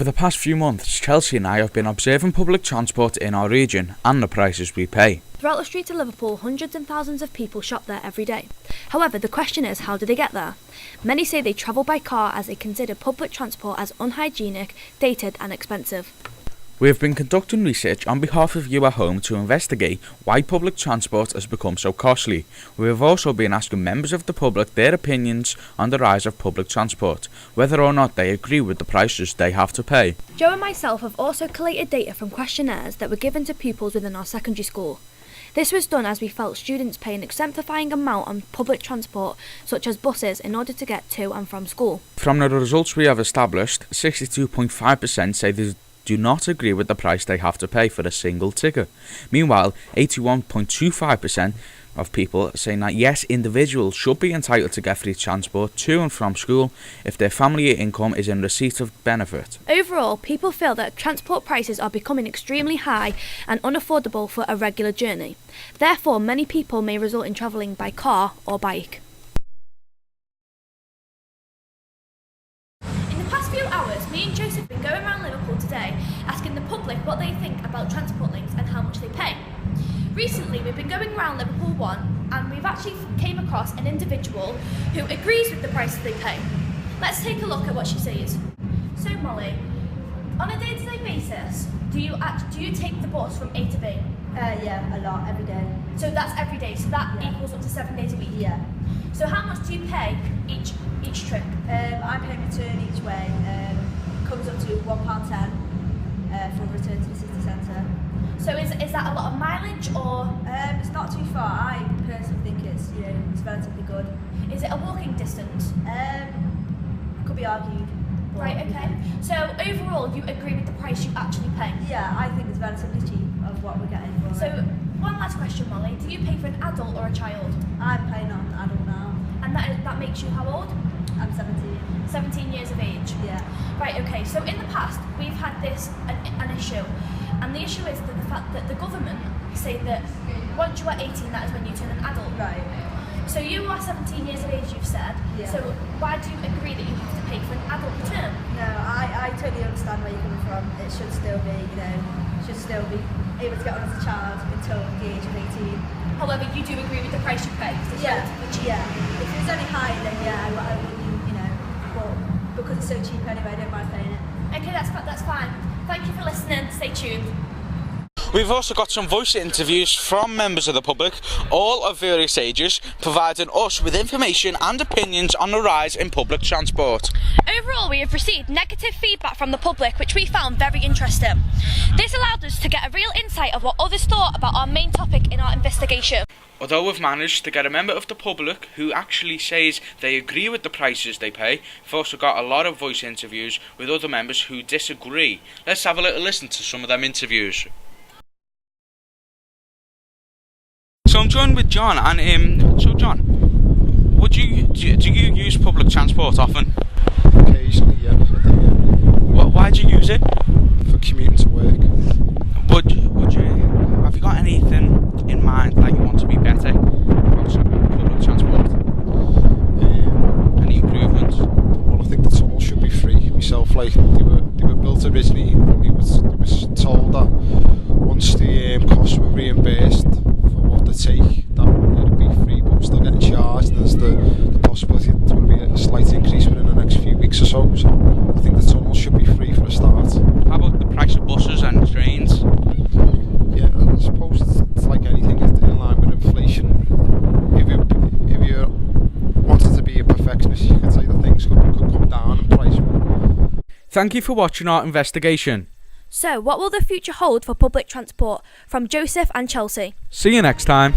Over the past few months, Chelsea and I have been observing public transport in our region and the prices we pay. Throughout the streets of Liverpool, hundreds and thousands of people shop there every day. However, the question is, how do they get there? Many say they travel by car as they consider public transport as unhygienic, dated and expensive. We have been conducting research on behalf of you at home to investigate why public transport has become so costly. We have also been asking members of the public their opinions on the rise of public transport, whether or not they agree with the prices they have to pay. Joe and myself have also collated data from questionnaires that were given to pupils within our secondary school. This was done as we felt students pay an exemplifying amount on public transport, such as buses, in order to get to and from school. From the results we have established, 62.5% say they do not agree with the price they have to pay for a single ticket. Meanwhile, 81.25% of people saying that yes, individuals should be entitled to get free transport to and from school if their family income is in receipt of benefit. Overall, people feel that transport prices are becoming extremely high and unaffordable for a regular journey. Therefore, many people may resort in travelling by car or bike. In the past few hours, me and Joseph have been going around Liverpool today asking the public what they think about transport links and how much they pay. Recently, we've been going around Liverpool 1 and we've actually came across an individual who agrees with the prices they pay. Let's take a look at what she says. So Molly, on a day-to-day basis, do you take the bus from A to B? Yeah, a lot, every day. So that's every day, so that equals up to 7 days a week? Yeah. So how much do you pay each trip? I pay return each way, comes up to £1.10 for a return to the city centre. So is that a lot of mileage or? It's not too far. I personally think it's relatively good. Is it a walking distance? Could be argued. Right, okay. So overall, you agree with the price you actually pay? Yeah, I think it's relatively cheap of what we're getting for So it. one last question, Molly. Do you pay for an adult or a child? I'm paying on adult now. And that makes you how old? I'm 17. 17 years of age? Yeah. Right, okay. So in the past, we've had an issue. And the issue is that the fact that the government say that once you are 18, that is when you turn an adult. Right. So you are 17 years of age, you've said. Yeah. So why do you agree that you have to pay for an adult return? No, I totally understand where you're coming from. It should still be, able to get on as a child until the age of 18. However, you do agree with the price you pay? Yeah. If it was any higher, then yeah, I wouldn't, but because it's so cheap anyway, I don't mind paying it. Okay, that's fine. Thank you for listening. Stay tuned. We've also got some voice interviews from members of the public, all of various ages, providing us with information and opinions on the rise in public transport. Overall, we have received negative feedback from the public, which we found very interesting. This allowed us to get a real insight of what others thought about our main topic in our investigation. Although we've managed to get a member of the public who actually says they agree with the prices they pay, we've also got a lot of voice interviews with other members who disagree. Let's have a little listen to some of them interviews. So I'm joined with John, and so John, do you use public transport often? Occasionally, yeah. Why do you use it? For commuting to work. Have you got anything in mind that you want to be better about public transport? Any improvements? Well, I think the tunnel should be free. Myself, they were built originally, and it was told that once the costs were reimbursed for what they take, that it'd be free, but we're still getting charged, and there's the possibility there will be a slight increase within the next few weeks or so. So I think the tunnel should be free for a start. How about the price of buses and trains? Yeah, I suppose it's like anything, it's in line with inflation. If you wanted to be a perfectionist, you could say that things could come down in price. Thank you for watching our investigation. So, what will the future hold for public transport? From Joseph and Chelsea. See you next time.